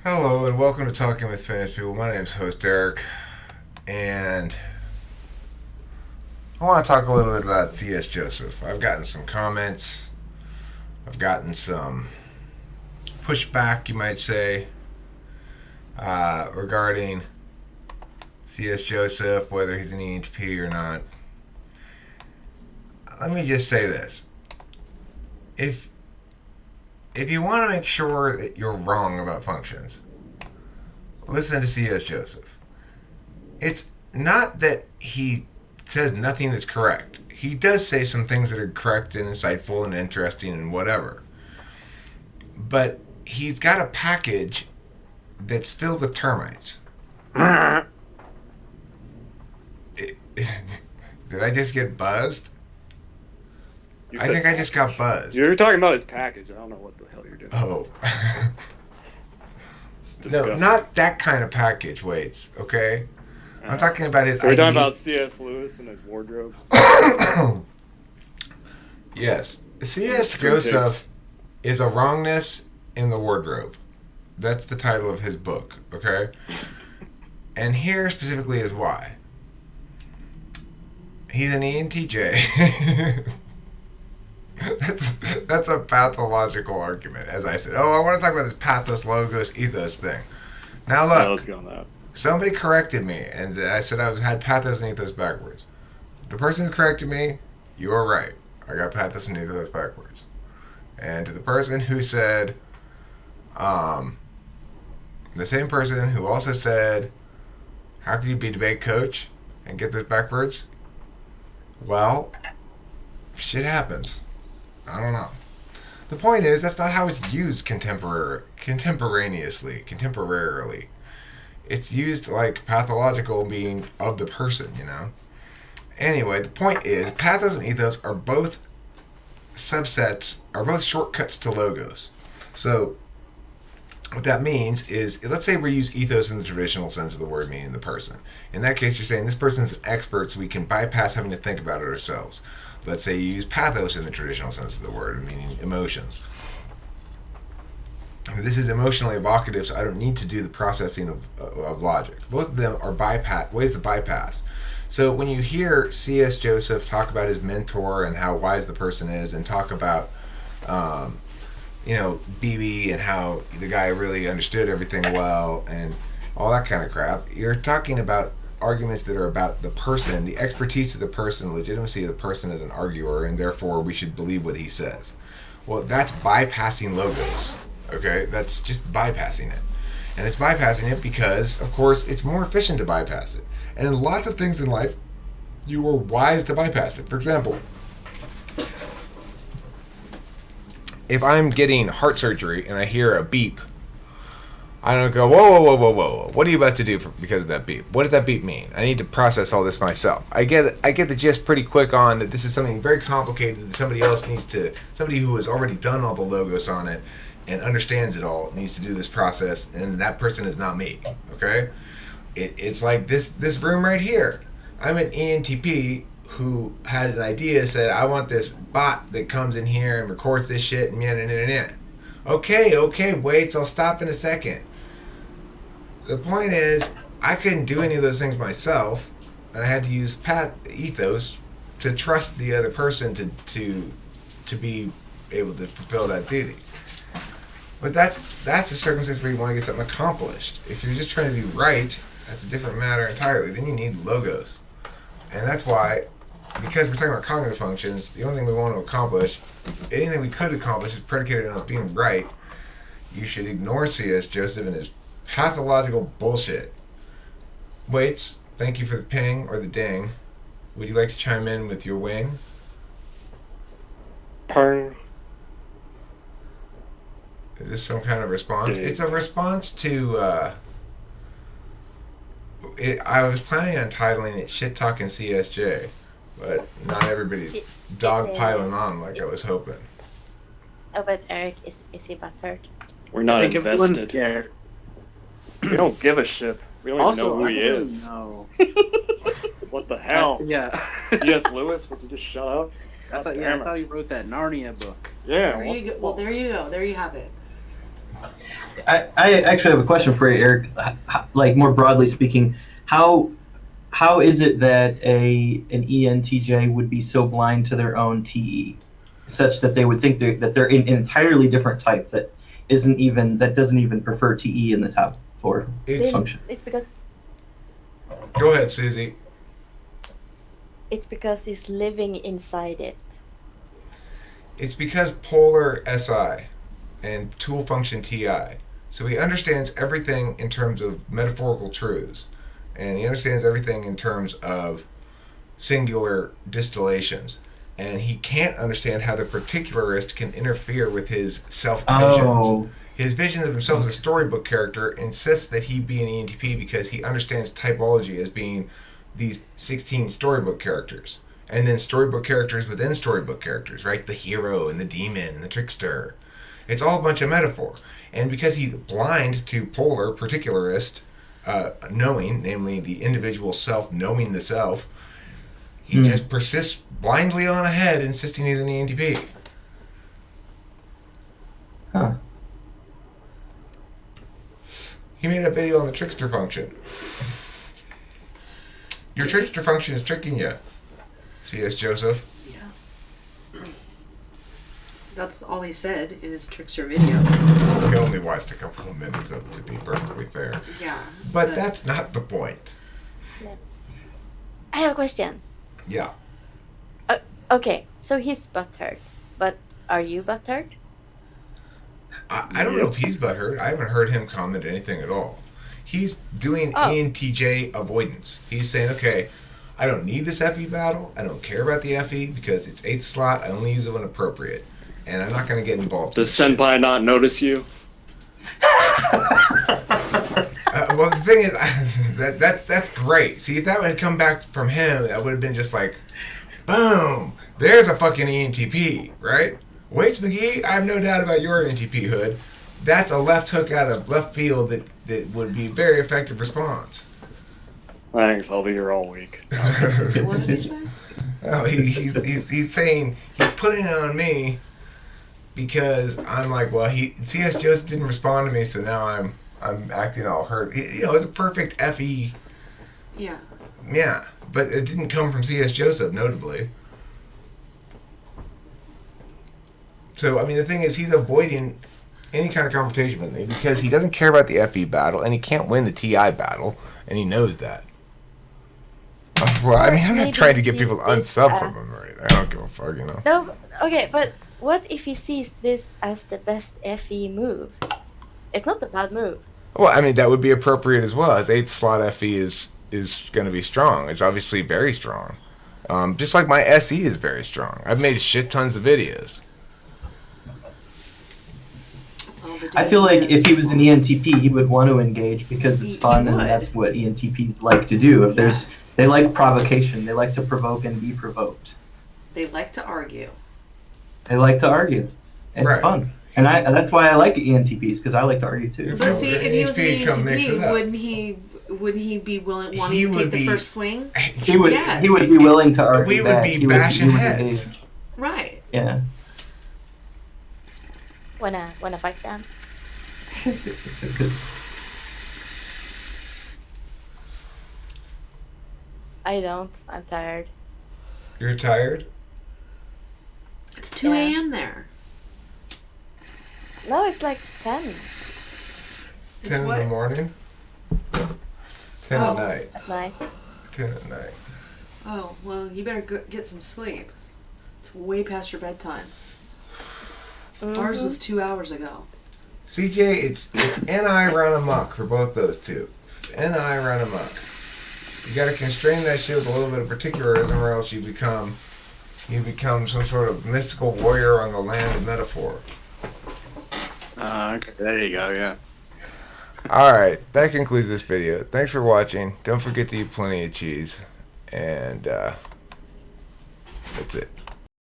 Hello and welcome to Talking with Famous People. My name's host Eric, and I want to talk a little bit about C.S. Joseph. I've gotten some comments, I've gotten some pushback, you might say, regarding C.S. Joseph, whether he's an ENTP or not. Let me just say this. If you want to make sure that you're wrong about functions, listen to C.S. Joseph. It's not that he says nothing that's correct. He does say some things that are correct and insightful and interesting and whatever. But he's got a package that's filled with termites. Did I just get buzzed? I think I just got buzzed. You're talking about his package. I don't know what the hell you're doing. Oh. No, not that kind of package, Waits, okay? I'm talking about his We're talking about C.S. Lewis and his wardrobe. Yes. C.S. Joseph is a wrongness in the wardrobe. That's the title of his book, okay? And here specifically is why. He's an ENTJ. That's a pathological argument, as I said. Oh, I want to talk about this pathos, logos, ethos thing. Now look, Yeah, let's go on that. Somebody corrected me, and I said I had pathos and ethos backwards. The person who corrected me, you are right. I got pathos and ethos backwards. And to the person who said, the same person who also said, how can you be a debate coach and get this backwards? Well, shit happens. I don't know. The point is, that's not how it's used contemporaneously. It's used like pathological being of the person, you know? Anyway, the point is, pathos and ethos are both subsets, are both shortcuts to logos. So, what that means is, let's say we use ethos in the traditional sense of the word, meaning the person. In that case, you're saying this person's an expert, so we can bypass having to think about it ourselves. Let's say you use pathos in the traditional sense of the word, meaning emotions. This is emotionally evocative, so I don't need to do the processing of logic. Both of them are ways to bypass. So when you hear C.S. Joseph talk about his mentor and how wise the person is, and talk about, BB and how the guy really understood everything well, and all that kind of crap, you're talking about arguments that are about the person, the expertise of the person, legitimacy of the person as an arguer, and therefore we should believe what he says. Well, that's bypassing logos. Okay, that's just bypassing it. And it's bypassing it because, of course, it's more efficient to bypass it. And in lots of things in life, you are wise to bypass it. For example, if I'm getting heart surgery and I hear a beep, I don't go, whoa. What are you about to do because of that beep? What does that beep mean? I need to process all this myself. I get the gist pretty quick on that this is something very complicated that somebody who has already done all the logos on it and understands it all needs to do this process, and that person is not me, okay? It's like this room right here. I'm an ENTP who had an idea, said, I want this bot that comes in here and records this shit, and Okay, wait, so I'll stop in a second. The point is, I couldn't do any of those things myself, and I had to use ethos to trust the other person to be able to fulfill that duty. But that's a circumstance where you want to get something accomplished. If you're just trying to be right, that's a different matter entirely. Then you need logos. And that's why, because we're talking about cognitive functions, the only thing we want to accomplish, anything we could accomplish is predicated on being right. You should ignore C.S. Joseph and his pathological bullshit. Waits, thank you for the ping or the ding. Would you like to chime in with your wing? Pern. Is this some kind of response? Ding. It's a response to, I was planning on titling it Shit Talking CSJ, but not everybody's dogpiling on like I was hoping. Oh, but Eric, is he butthurt? We're not I think everyone's invested. scared. We don't give a shit. We don't even know who he is. No. What the hell? Yeah. C.S. Lewis, would you just shut up? I thought he wrote that Narnia book. Yeah. There you go. Well, there you go. There you have it. I actually have a question for you, Eric. Like more broadly speaking, how is it that an ENTJ would be so blind to their own TE, such that they would think that they're an entirely different type that doesn't even prefer TE in the top 4 functions? It's because Go ahead, Susie. it's living inside it. It's because polar SI and tool function TI. So he understands everything in terms of metaphorical truths, and he understands everything in terms of singular distillations. And he can't understand how the particularist can interfere with his self-visions. Oh. His vision of himself as a storybook character insists that he be an ENTP because he understands typology as being these 16 storybook characters. And then storybook characters within storybook characters, right? The hero and the demon and the trickster. It's all a bunch of metaphor. And because he's blind to polar particularist knowing, namely the individual self knowing the self, he just persists blindly on ahead, insisting he's an ENTP. Huh. He made a video on the trickster function. Your trickster function is tricking you. C.S. Joseph. Yeah. That's all he said in his trickster video. He only watched a couple of minutes of it, to be perfectly fair. Yeah. But that's not the point. I have a question. Yeah. Okay, so he's butthurt, but are you butthurt? I don't know if he's butthurt. I haven't heard him comment anything at all. He's doing ENTJ avoidance. He's saying, okay, I don't need this FE battle. I don't care about the FE because it's 8th slot. I only use it when appropriate. And I'm not going to get involved. Does Senpai not notice you? Well, the thing is, that's great. See, if that had come back from him, that would have been just like, boom, there's a fucking ENTP, right? Waits McGee, I have no doubt about your ENTP hood. That's a left hook out of left field that would be a very effective response. Thanks, I'll be here all week. What did he say? Oh, he's saying he's putting it on me because I'm like, well, C.S. Joseph didn't respond to me, so now I'm acting all hurt. It's a perfect FE. Yeah. Yeah, but it didn't come from C.S. Joseph, notably. So, I mean, the thing is, he's avoiding any kind of confrontation with me because he doesn't care about the FE battle, and he can't win the TI battle, and he knows that. Well, I mean, I'm not trying to get people to unsub from him or anything. I don't give a fuck, No, okay, but what if he sees this as the best FE move? It's not a bad move. Well, I mean, that would be appropriate as well. His 8th slot FE is going to be strong. It's obviously very strong. Just like my SE is very strong. I've made shit tons of videos. I feel like if he was an ENTP, he would want to engage because it's fun and that's what ENTPs like to do. They like provocation. They like to provoke and be provoked. They like to argue. It's fun. And that's why I like ENTPs, because I like to argue too. But see, if he was an ENTP, wouldn't wouldn't he be wanting to take the first swing? He would be willing to argue. We would be bashing heads. Engage. Right. Yeah. Wanna fight them? I don't. I'm tired. You're tired? It's 2 a.m. there. No, it's like 10 10 in the morning? 10 at night. at night. 10 at night. Oh, well, you better get some sleep. It's way past your bedtime. Ours was 2 hours ago. CJ, it's NI run amok for both those two. NI run amok. You gotta constrain that shit with a little bit of particularism, or else you become some sort of mystical warrior on the land of metaphor. Okay, there you go, yeah. Alright, that concludes this video. Thanks for watching. Don't forget to eat plenty of cheese. And that's it.